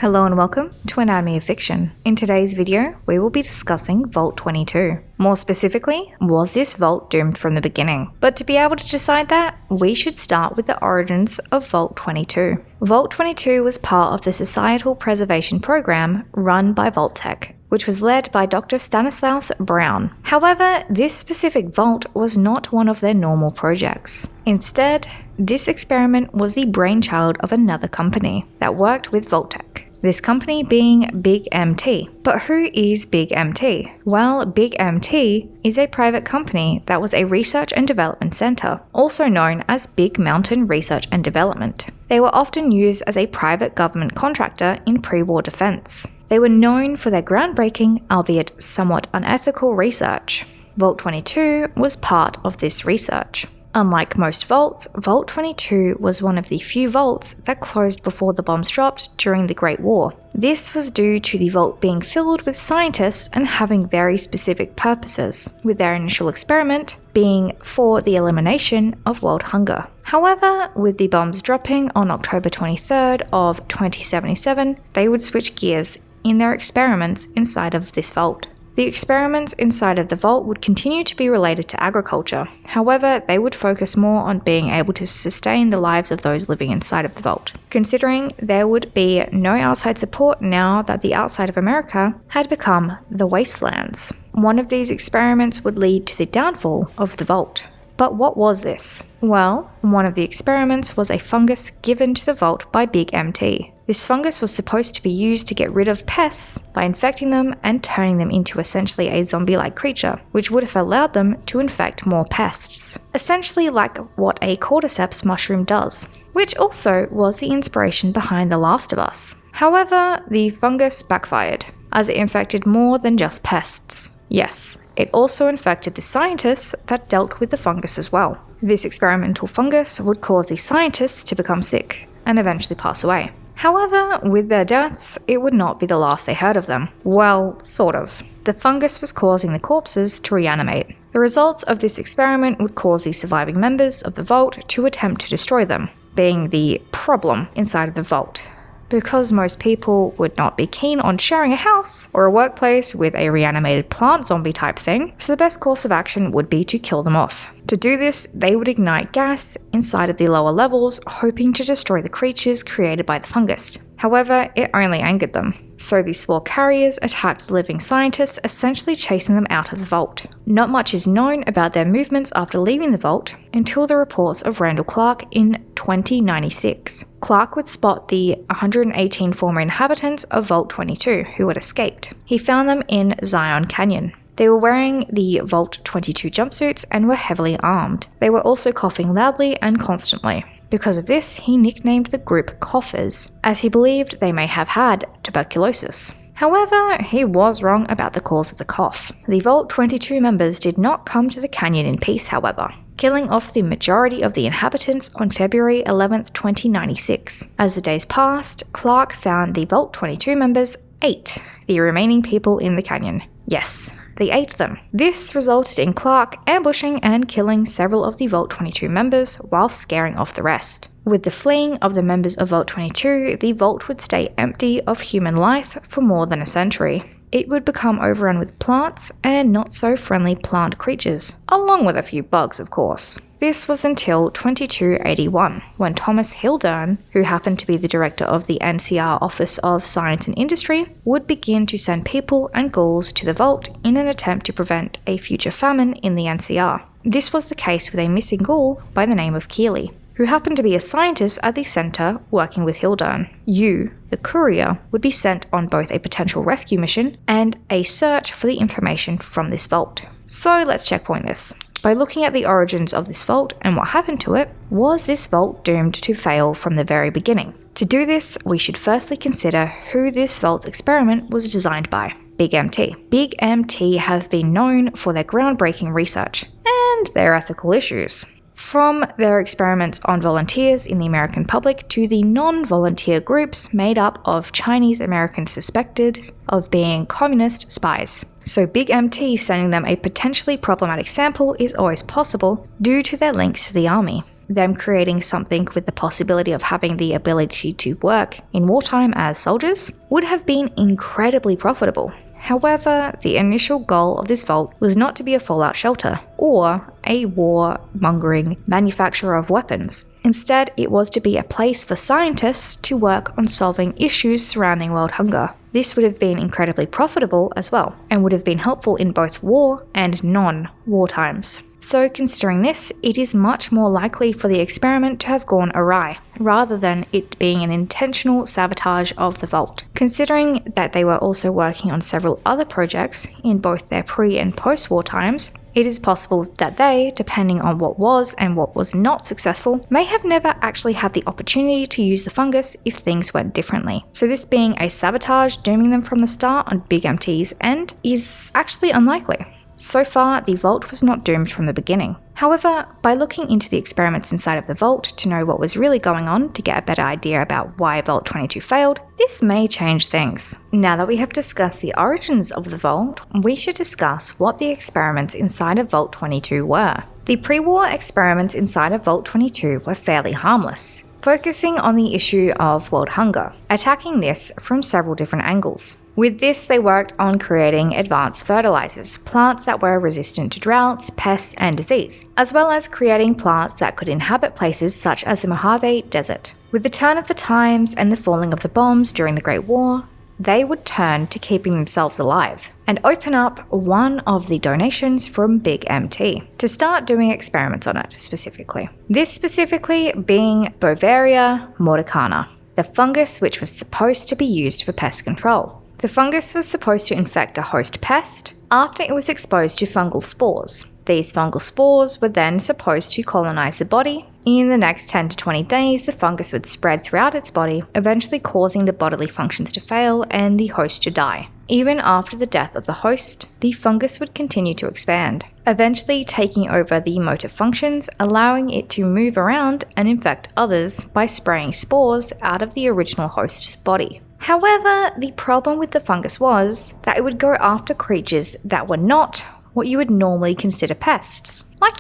Hello and welcome to Anatomy of Fiction. In today's video, we will be discussing Vault 22. More specifically, was this vault doomed from the beginning? But to be able to decide that, we should start with the origins of Vault 22. Vault 22 was part of the Societal Preservation Program run by Vault-Tec, which was led by Dr. Stanislaus Brown. However, this specific vault was not one of their normal projects. Instead, this experiment was the brainchild of another company that worked with Vault-Tec. This company being Big MT. But who is Big MT? Well, Big MT is a private company that was a research and development center, also known as Big Mountain Research and Development. They were often used as a private government contractor in pre-war defense. They were known for their groundbreaking, albeit somewhat unethical research. Vault 22 was part of this research. Unlike most vaults, Vault 22 was one of the few vaults that closed before the bombs dropped during the Great War. This was due to the vault being filled with scientists and having very specific purposes, with their initial experiment being for the elimination of world hunger. However, with the bombs dropping on October 23rd of 2077, they would switch gears in their experiments inside of this vault. The experiments inside of the vault would continue to be related to agriculture. However, they would focus more on being able to sustain the lives of those living inside of the vault, considering there would be no outside support now that the outside of America had become the wastelands. One of these experiments would lead to the downfall of the vault. But what was this? Well, one of the experiments was a fungus given to the vault by Big MT. This fungus was supposed to be used to get rid of pests by infecting them and turning them into essentially a zombie-like creature, which would have allowed them to infect more pests. Essentially like what a cordyceps mushroom does, which also was the inspiration behind The Last of Us. However, the fungus backfired, as it infected more than just pests. Yes, it also infected the scientists that dealt with the fungus as well. This experimental fungus would cause the scientists to become sick and eventually pass away. However, with their deaths, it would not be the last they heard of them. Well, sort of. The fungus was causing the corpses to reanimate. The results of this experiment would cause the surviving members of the vault to attempt to destroy them, being the problem inside of the vault. Because most people would not be keen on sharing a house or a workplace with a reanimated plant zombie type thing, so the best course of action would be to kill them off. To do this, they would ignite gas inside of the lower levels, hoping to destroy the creatures created by the fungus. However, it only angered them. So the spore carriers attacked the living scientists, essentially chasing them out of the vault. Not much is known about their movements after leaving the vault until the reports of Randall Clark in 2096. Clark would spot the 118 former inhabitants of Vault 22 who had escaped. He found them in Zion Canyon. They were wearing the Vault 22 jumpsuits and were heavily armed. They were also coughing loudly and constantly. Because of this, he nicknamed the group Coughers, as he believed they may have had tuberculosis. However, he was wrong about the cause of the cough. The Vault 22 members did not come to the canyon in peace, however, killing off the majority of the inhabitants on February 11, 2096. As the days passed, Clark found the Vault 22 members ate the remaining people in the canyon. Yes, they ate them. This resulted in Clark ambushing and killing several of the Vault 22 members while scaring off the rest. With the fleeing of the members of Vault 22, the vault would stay empty of human life for more than a century. It would become overrun with plants and not so friendly plant creatures, along with a few bugs, of course. This was until 2281, when Thomas Hildern, who happened to be the director of the NCR Office of Science and Industry, would begin to send people and ghouls to the vault in an attempt to prevent a future famine in the NCR. This was the case with a missing ghoul by the name of Keeley, who happened to be a scientist at the center working with Hildern. You, the courier, would be sent on both a potential rescue mission and a search for the information from this vault. So let's checkpoint this. By looking at the origins of this vault and what happened to it, was this vault doomed to fail from the very beginning? To do this, we should firstly consider who this vault experiment was designed by. Big MT. Big MT have been known for their groundbreaking research and their ethical issues. From their experiments on volunteers in the American public to the non-volunteer groups made up of Chinese Americans suspected of being communist spies. So Big MT sending them a potentially problematic sample is always possible due to their links to the army. them creating something with the possibility of having the ability to work in wartime as soldiers, would have been incredibly profitable. However, the initial goal of this vault was not to be a fallout shelter or a war-mongering manufacturer of weapons. Instead, it was to be a place for scientists to work on solving issues surrounding world hunger. This would have been incredibly profitable as well, and would have been helpful in both war and non-war times. So considering this, it is much more likely for the experiment to have gone awry, rather than it being an intentional sabotage of the vault. Considering that they were also working on several other projects in both their pre- and post-war times, it is possible that they, depending on what was and what was not successful, may have never actually had the opportunity to use the fungus if things went differently. So this being a sabotage dooming them from the start on Big MT's end is actually unlikely. So far, the vault was not doomed from the beginning. However, by looking into the experiments inside of the vault to know what was really going on to get a better idea about why Vault 22 failed, this may change things. Now that we have discussed the origins of the vault, we should discuss what the experiments inside of Vault 22 were. The pre-war experiments inside of Vault 22 were fairly harmless, focusing on the issue of world hunger, attacking this from several different angles. With this, they worked on creating advanced fertilizers, plants that were resistant to droughts, pests, and disease, as well as creating plants that could inhabit places such as the Mojave Desert. With the turn of the times and the falling of the bombs during the Great War, they would turn to keeping themselves alive and open up one of the donations from Big MT to start doing experiments on it specifically. This specifically being Beauveria mordicana, the fungus which was supposed to be used for pest control. The fungus was supposed to infect a host pest after it was exposed to fungal spores. These fungal spores were then supposed to colonize the body. In the next 10 to 20 days, the fungus would spread throughout its body, eventually causing the bodily functions to fail and the host to die. Even after the death of the host, the fungus would continue to expand, eventually taking over the motor functions, allowing it to move around and infect others by spraying spores out of the original host's body. However, the problem with the fungus was that it would go after creatures that were not what you would normally consider pests, like,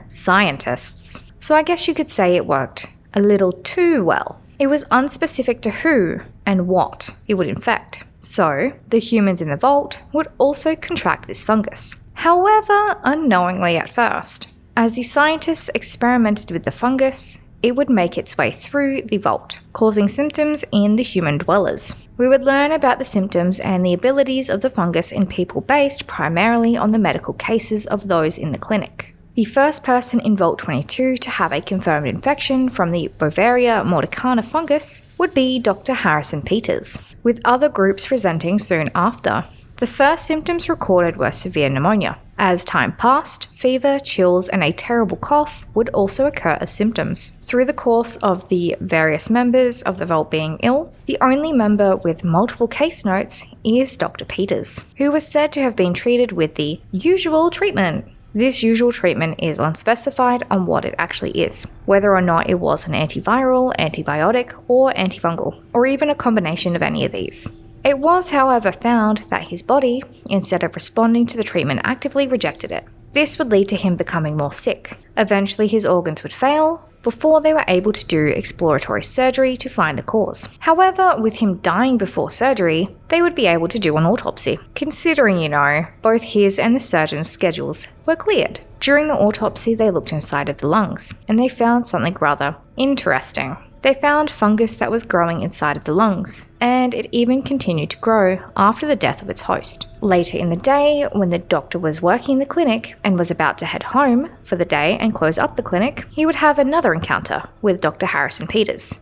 scientists. So I guess you could say it worked a little too well. It was unspecific to who and what it would infect. So the humans in the vault would also contract this fungus. However, unknowingly at first. As the scientists experimented with the fungus, it would make its way through the vault, causing symptoms in the human dwellers. We would learn about the symptoms and the abilities of the fungus in people based primarily on the medical cases of those in the clinic. The first person in Vault 22 to have a confirmed infection from the Beauveria mordicana fungus would be Dr. Harrison Peters, with other groups presenting soon after. The first symptoms recorded were severe pneumonia. As time passed, fever, chills, and a terrible cough would also occur as symptoms. Through the course of the various members of the vault being ill, the only member with multiple case notes is Dr. Peters, who was said to have been treated with the usual treatment. This usual treatment is unspecified on what it actually is, whether or not it was an antiviral, antibiotic, or antifungal, or even a combination of any of these. It was, however, found that his body, instead of responding to the treatment, actively rejected it. This would lead to him becoming more sick. Eventually, his organs would fail before they were able to do exploratory surgery to find the cause. However, with him dying before surgery, they would be able to do an autopsy, considering, both his and the surgeon's schedules were cleared. During the autopsy, they looked inside of the lungs, and they found something rather interesting. They found fungus that was growing inside of the lungs, and it even continued to grow after the death of its host. Later in the day, when the doctor was working in the clinic and was about to head home for the day and close up the clinic, he would have another encounter with Dr. Harrison Peters,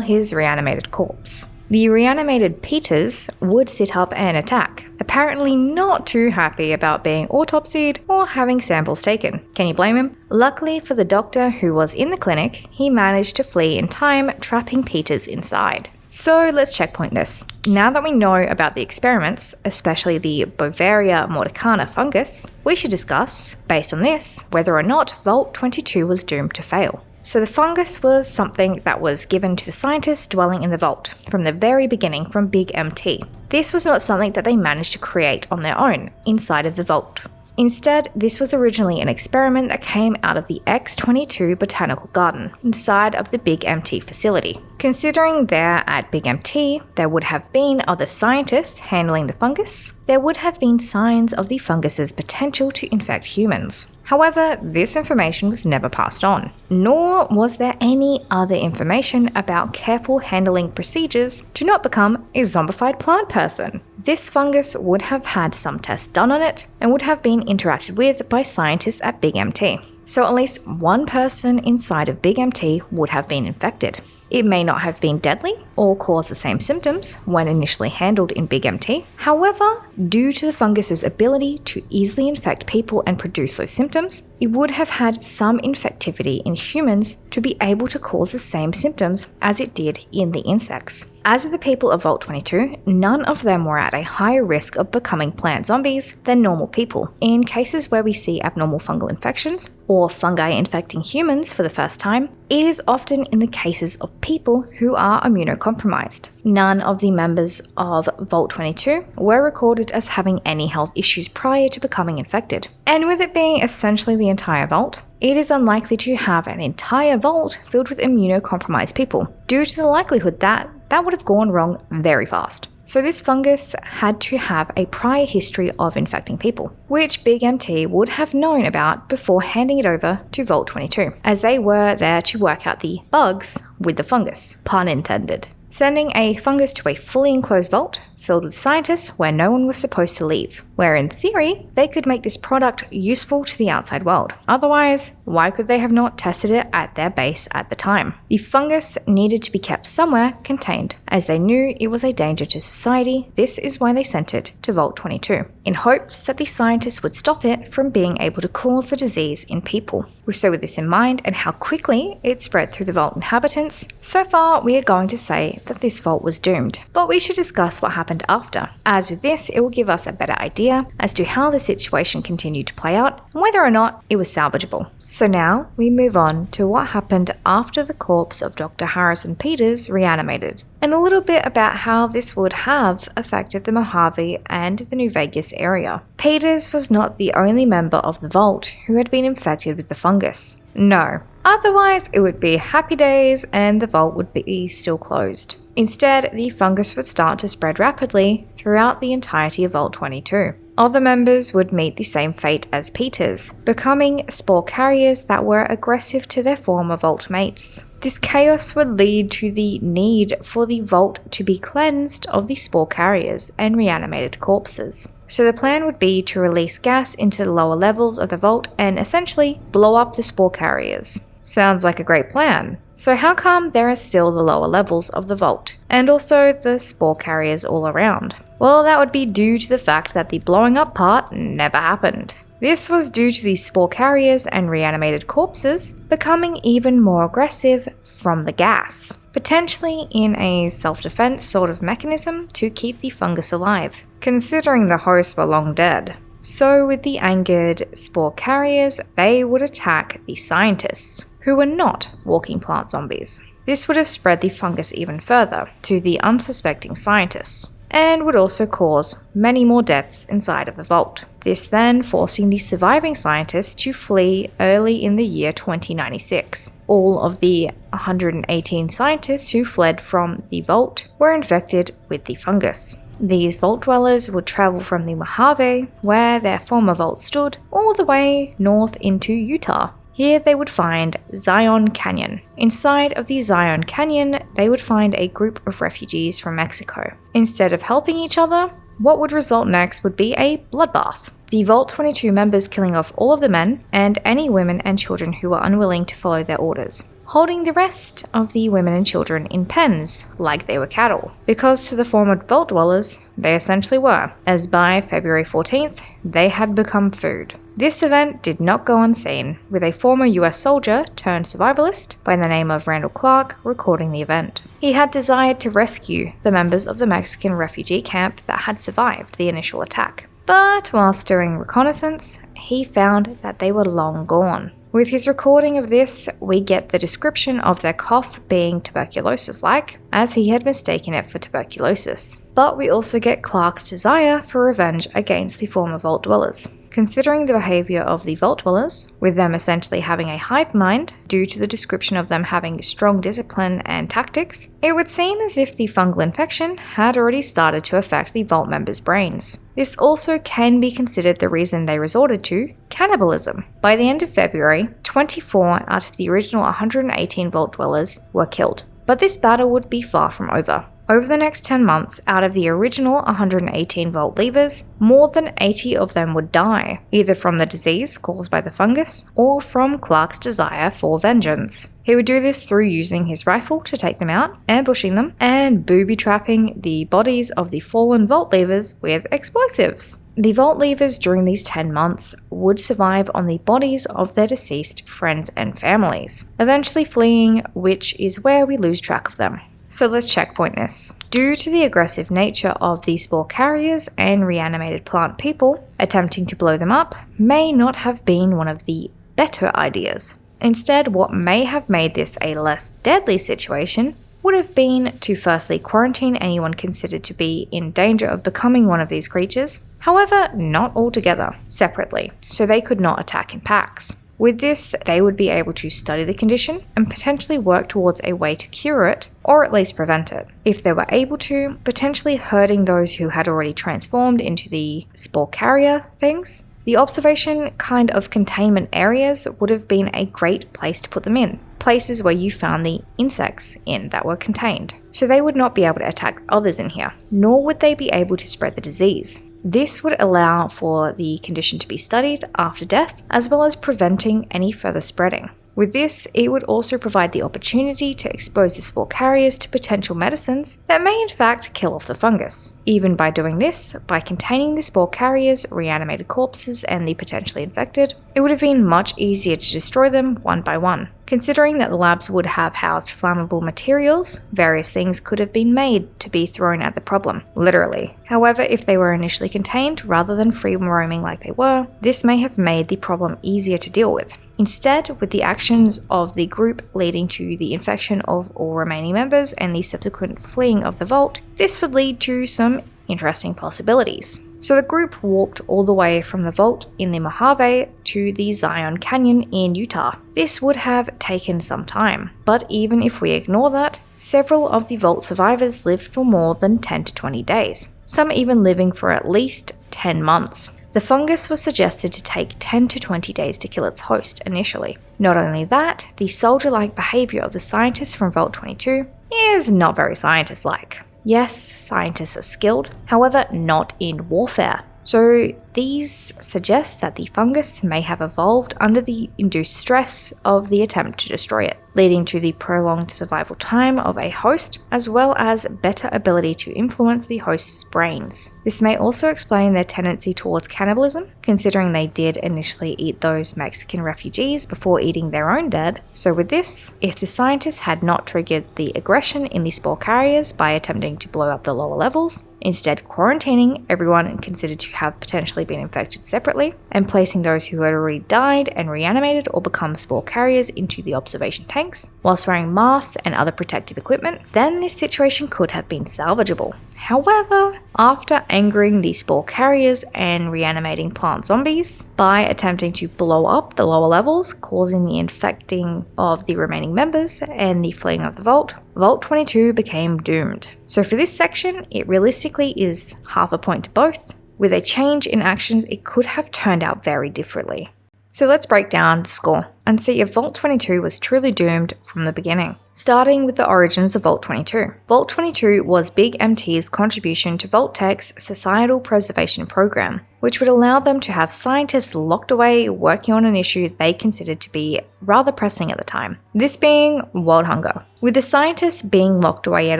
his reanimated corpse. The reanimated Peters would sit up and attack, apparently not too happy about being autopsied or having samples taken. Can you blame him? Luckily for the doctor who was in the clinic, he managed to flee in time, trapping Peters inside. So let's checkpoint this. Now that we know about the experiments, especially the Beauveria mordicana fungus, we should discuss, based on this, whether or not Vault 22 was doomed to fail. So the fungus was something that was given to the scientists dwelling in the vault from the very beginning from Big MT. This was not something that they managed to create on their own inside of the vault. Instead, this was originally an experiment that came out of the X-22 Botanical Garden inside of the Big MT facility. Considering there at Big MT, there would have been other scientists handling the fungus, there would have been signs of the fungus's potential to infect humans. However, this information was never passed on, nor was there any other information about careful handling procedures to not become a zombified plant person. This fungus would have had some tests done on it and would have been interacted with by scientists at Big MT. So at least one person inside of Big MT would have been infected. It may not have been deadly or cause the same symptoms when initially handled in Big MT. However, due to the fungus's ability to easily infect people and produce those symptoms, it would have had some infectivity in humans to be able to cause the same symptoms as it did in the insects. As with the people of Vault 22, none of them were at a higher risk of becoming plant zombies than normal people. In cases where we see abnormal fungal infections or fungi infecting humans for the first time, it is often in the cases of people who are immunocompromised. None of the members of Vault 22 were recorded as having any health issues prior to becoming infected. And with it being essentially the entire vault, it is unlikely to have an entire vault filled with immunocompromised people, due to the likelihood that would have gone wrong very fast. So this fungus had to have a prior history of infecting people, which Big MT would have known about before handing it over to Vault 22, as they were there to work out the bugs with the fungus, pun intended. Sending a fungus to a fully enclosed vault filled with scientists where no one was supposed to leave, where in theory, they could make this product useful to the outside world. Otherwise, why could they have not tested it at their base at the time? The fungus needed to be kept somewhere contained, as they knew it was a danger to society. This is why they sent it to Vault 22, in hopes that the scientists would stop it from being able to cause the disease in people. So with this in mind and how quickly it spread through the vault inhabitants, so far we are going to say that this vault was doomed. But we should discuss what happened after, as with this it will give us a better idea as to how the situation continued to play out and whether or not it was salvageable. So now we move on to what happened after the corpse of Dr. Harrison Peters reanimated, and a little bit about how this would have affected the Mojave and the New Vegas area. Peters was not the only member of the vault who had been infected with the fungus. No. Otherwise, it would be happy days and the vault would be still closed. Instead, the fungus would start to spread rapidly throughout the entirety of Vault 22. Other members would meet the same fate as Peters, becoming spore carriers that were aggressive to their former vault mates. This chaos would lead to the need for the vault to be cleansed of the spore carriers and reanimated corpses. So the plan would be to release gas into the lower levels of the vault and essentially blow up the spore carriers. Sounds like a great plan. So how come there are still the lower levels of the vault, and also the spore carriers all around? Well, that would be due to the fact that the blowing up part never happened. This was due to the spore carriers and reanimated corpses becoming even more aggressive from the gas, potentially in a self-defense sort of mechanism to keep the fungus alive, considering the hosts were long dead. So with the angered spore carriers, they would attack the scientists, who were not walking plant zombies. This would have spread the fungus even further to the unsuspecting scientists, and would also cause many more deaths inside of the vault. This then forcing the surviving scientists to flee early in the year 2096. All of the 118 scientists who fled from the vault were infected with the fungus. These vault dwellers would travel from the Mojave, where their former vault stood, all the way north into Utah. Here they would find Zion Canyon. Inside of the Zion Canyon, they would find a group of refugees from Mexico. Instead of helping each other, what would result next would be a bloodbath. The Vault 22 members killing off all of the men and any women and children who were unwilling to follow their orders, holding the rest of the women and children in pens like they were cattle, because to the former vault dwellers, they essentially were, as by February 14th, they had become food. This event did not go unseen, with a former US soldier turned survivalist by the name of Randall Clark recording the event. He had desired to rescue the members of the Mexican refugee camp that had survived the initial attack. But whilst doing reconnaissance, he found that they were long gone. With his recording of this, we get the description of their cough being tuberculosis-like, as he had mistaken it for tuberculosis. But we also get Clark's desire for revenge against the former vault dwellers, Considering the behavior of the vault dwellers, with them essentially having a hive mind due to the description of them having strong discipline and tactics, it would seem as if the fungal infection had already started to affect the vault members' brains. This also can be considered the reason they resorted to cannibalism. By the end of February, 24 out of the original 118 vault dwellers were killed. But this battle would be far from over. Over the next 10 months, out of the original 118 vault leavers, more than 80 of them would die, either from the disease caused by the fungus or from Clark's desire for vengeance. He would do this through using his rifle to take them out, ambushing them, and booby-trapping the bodies of the fallen vault leavers with explosives. The vault leavers during these 10 months would survive on the bodies of their deceased friends and families, eventually fleeing, which is where we lose track of them. So let's checkpoint this. Due to the aggressive nature of the spore carriers and reanimated plant people, attempting to blow them up may not have been one of the better ideas. Instead, what may have made this a less deadly situation would have been to firstly quarantine anyone considered to be in danger of becoming one of these creatures, however, not altogether, separately, so they could not attack in packs. With this, they would be able to study the condition and potentially work towards a way to cure it, or at least prevent it. If they were able to, potentially hurting those who had already transformed into the spore carrier things. The observation kind of containment areas would have been a great place to put them in, places where you found the insects in that were contained. So they would not be able to attack others in here, nor would they be able to spread the disease. This would allow for the condition to be studied after death, as well as preventing any further spreading. With this, it would also provide the opportunity to expose the spore carriers to potential medicines that may in fact kill off the fungus. Even by doing this, by containing the spore carriers, reanimated corpses, and the potentially infected, it would have been much easier to destroy them one by one. Considering that the labs would have housed flammable materials, various things could have been made to be thrown at the problem, literally. However, if they were initially contained rather than free roaming like they were, this may have made the problem easier to deal with. Instead, with the actions of the group leading to the infection of all remaining members and the subsequent fleeing of the vault, this would lead to some interesting possibilities. So the group walked all the way from the vault in the Mojave to the Zion Canyon in Utah. This would have taken some time, but even if we ignore that, several of the vault survivors lived for more than 10 to 20 days, some even living for at least 10 months. The fungus was suggested to take 10 to 20 days to kill its host initially. Not only that, the soldier-like behavior of the scientists from Vault 22 is not very scientist-like. Yes, scientists are skilled, however not in warfare. So these suggest that the fungus may have evolved under the induced stress of the attempt to destroy it, leading to the prolonged survival time of a host, as well as better ability to influence the host's brains. This may also explain their tendency towards cannibalism, considering they did initially eat those Mexican refugees before eating their own dead. So with this, if the scientists had not triggered the aggression in the spore carriers by attempting to blow up the lower levels, instead quarantining everyone considered to have potentially been infected separately, and placing those who had already died and reanimated or become spore carriers into the observation tanks, whilst wearing masks and other protective equipment, then this situation could have been salvageable. However, after angering the spore carriers and reanimating plant zombies by attempting to blow up the lower levels, causing the infecting of the remaining members and the fleeing of the vault, Vault 22 became doomed. So for this section, it realistically is half a point to both. With a change in actions, it could have turned out very differently. So let's break down the score and see if Vault 22 was truly doomed from the beginning. Starting with the origins of Vault 22. Vault 22 was Big MT's contribution to Vault-Tech's societal preservation program, which would allow them to have scientists locked away working on an issue they considered to be rather pressing at the time, this being world hunger. With the scientists being locked away at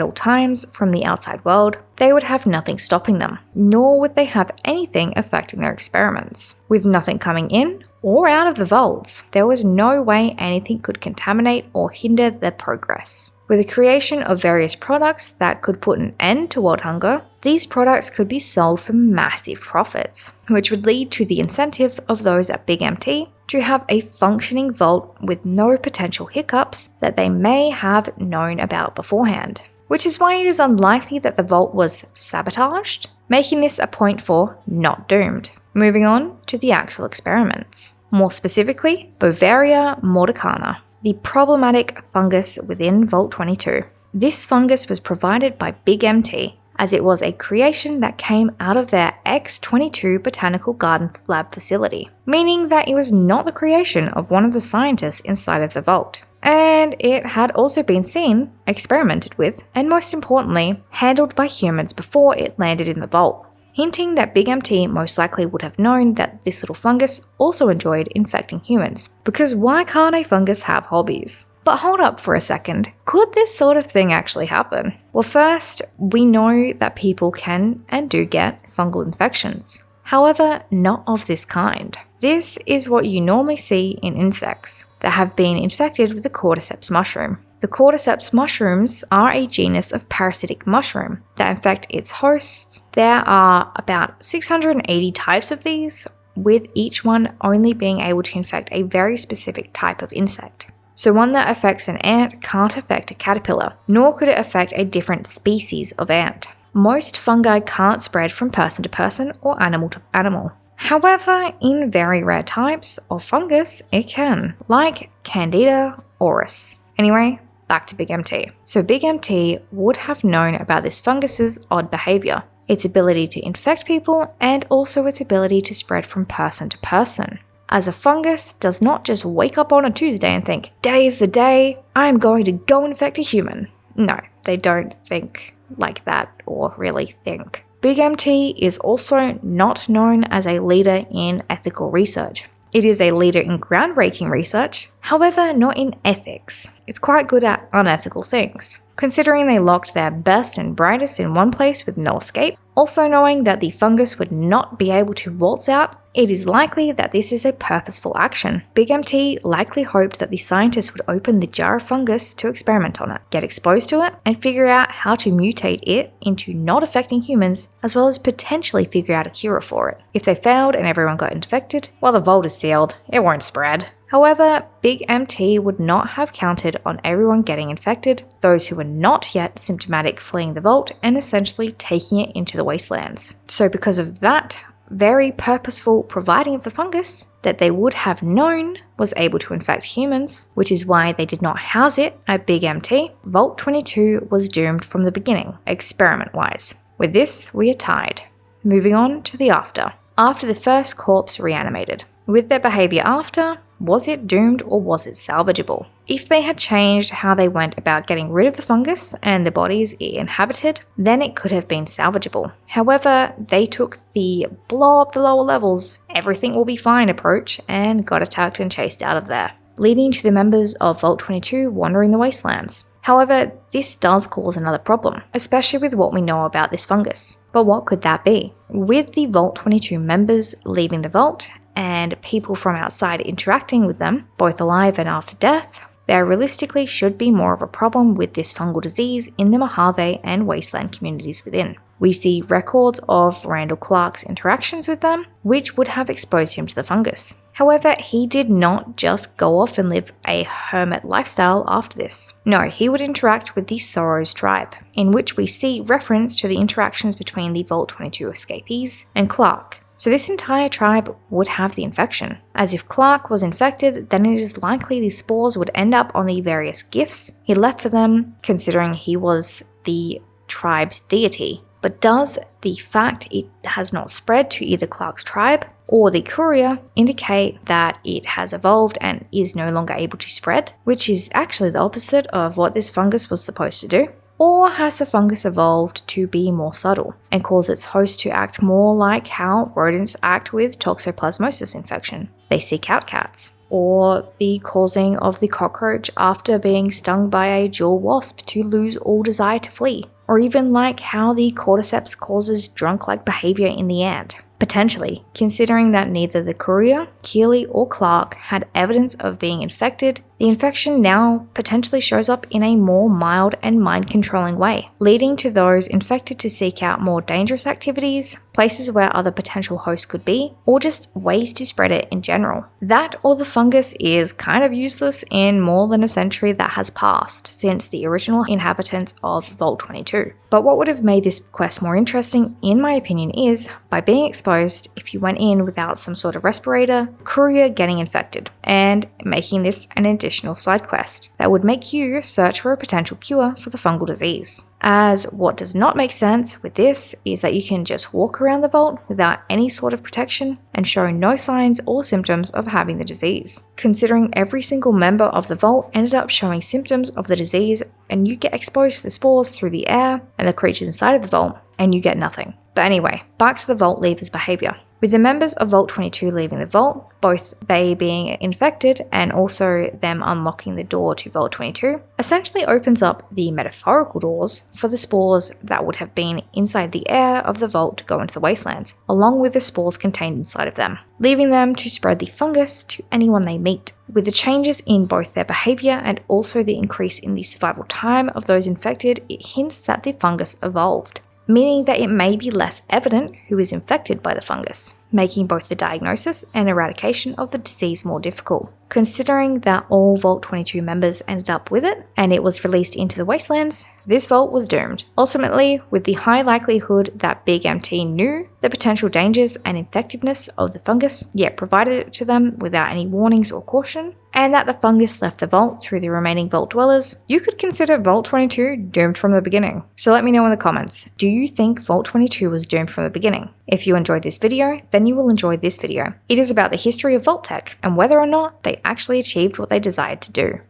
all times from the outside world, they would have nothing stopping them, nor would they have anything affecting their experiments. With nothing coming in or out of the vaults, there was no way anything could contaminate or hinder their progress. With the creation of various products that could put an end to world hunger, these products could be sold for massive profits, which would lead to the incentive of those at Big MT to have a functioning vault with no potential hiccups that they may have known about beforehand. Which is why it is unlikely that the vault was sabotaged, making this a point for not doomed. Moving on to the actual experiments. More specifically, Beauveria mordicana, the problematic fungus within Vault 22. This fungus was provided by Big MT, as it was a creation that came out of their X22 Botanical Garden Lab facility, meaning that it was not the creation of one of the scientists inside of the vault. And it had also been seen, experimented with, and most importantly, handled by humans before it landed in the vault, hinting that Big MT most likely would have known that this little fungus also enjoyed infecting humans, because why can't a fungus have hobbies? But hold up for a second, could this sort of thing actually happen? Well, first, we know that people can and do get fungal infections. However, not of this kind. This is what you normally see in insects that have been infected with the cordyceps mushroom. The cordyceps mushrooms are a genus of parasitic mushroom that infect its hosts. There are about 680 types of these, with each one only being able to infect a very specific type of insect. So one that affects an ant can't affect a caterpillar, nor could it affect a different species of ant. Most fungi can't spread from person to person or animal to animal. However, in very rare types of fungus, it can, like Candida auris. Anyway, back to Big MT. So Big MT would have known about this fungus's odd behavior, its ability to infect people, and also its ability to spread from person to person. As a fungus does not just wake up on a Tuesday and think, "Today's the day, I'm going to go infect a human." No, they don't think like that or really think. Big MT is also not known as a leader in ethical research. It is a leader in groundbreaking research, however not in ethics. It's quite good at unethical things, considering they locked their best and brightest in one place with no escape. Also knowing that the fungus would not be able to waltz out, it is likely that this is a purposeful action. Big MT likely hoped that the scientists would open the jar of fungus to experiment on it, get exposed to it, and figure out how to mutate it into not affecting humans, as well as potentially figure out a cure for it. If they failed and everyone got infected, well, the vault is sealed, it won't spread. However, Big MT would not have counted on everyone getting infected, those who were not yet symptomatic fleeing the vault and essentially taking it into the wastelands. So because of that very purposeful providing of the fungus that they would have known was able to infect humans, which is why they did not house it at Big MT, Vault 22 was doomed from the beginning, experiment-wise. With this, we are tied. Moving on to the after. After the first corpse reanimated. With their behavior after, was it doomed or was it salvageable? If they had changed how they went about getting rid of the fungus and the bodies it inhabited, then it could have been salvageable. However, they took the blow up the lower levels, everything will be fine approach and got attacked and chased out of there, leading to the members of Vault 22 wandering the wastelands. However, this does cause another problem, especially with what we know about this fungus. But what could that be? With the Vault 22 members leaving the vault and people from outside interacting with them, both alive and after death, there realistically should be more of a problem with this fungal disease in the Mojave and wasteland communities within. We see records of Randall Clark's interactions with them, which would have exposed him to the fungus. However, he did not just go off and live a hermit lifestyle after this. No, he would interact with the Sorrows tribe, in which we see reference to the interactions between the Vault 22 escapees and Clark. So this entire tribe would have the infection. As if Clark was infected, then it is likely the spores would end up on the various gifts he left for them, considering he was the tribe's deity. But does the fact it has not spread to either Clark's tribe or the courier indicate that it has evolved and is no longer able to spread, which is actually the opposite of what this fungus was supposed to do? Or has the fungus evolved to be more subtle and cause its host to act more like how rodents act with toxoplasmosis infection? They seek out cats. Or the causing of the cockroach after being stung by a jewel wasp to lose all desire to flee. Or even like how the cordyceps causes drunk-like behavior in the ant. Potentially, considering that neither the courier, Keeley, or Clark had evidence of being infected, the infection now potentially shows up in a more mild and mind-controlling way, leading to those infected to seek out more dangerous activities, places where other potential hosts could be, or just ways to spread it in general. That or the fungus is kind of useless in more than a century that has passed since the original inhabitants of Vault 22. But what would have made this quest more interesting, in my opinion, is by being exposed if you went in without some sort of respirator, courier getting infected, and making this an additional side quest that would make you search for a potential cure for the fungal disease. As what does not make sense with this is that you can just walk around the vault without any sort of protection and show no signs or symptoms of having the disease. Considering every single member of the vault ended up showing symptoms of the disease, and you get exposed to the spores through the air and the creatures inside of the vault, and you get nothing. But anyway, back to the vault leavers' behavior. With the members of Vault 22 leaving the vault, both they being infected and also them unlocking the door to Vault 22, essentially opens up the metaphorical doors for the spores that would have been inside the air of the vault to go into the wastelands, along with the spores contained inside of them, leaving them to spread the fungus to anyone they meet. With the changes in both their behavior and also the increase in the survival time of those infected, it hints that the fungus evolved, meaning that it may be less evident who is infected by the fungus, making both the diagnosis and eradication of the disease more difficult. Considering that all Vault 22 members ended up with it, and it was released into the wastelands, this vault was doomed. Ultimately, with the high likelihood that Big MT knew the potential dangers and effectiveness of the fungus, yet provided it to them without any warnings or caution, and that the fungus left the vault through the remaining vault dwellers, you could consider Vault 22 doomed from the beginning. So let me know in the comments, do you think Vault 22 was doomed from the beginning? If you enjoyed this video, then you will enjoy this video. It is about the history of Vault Tech and whether or not they actually achieved what they desired to do.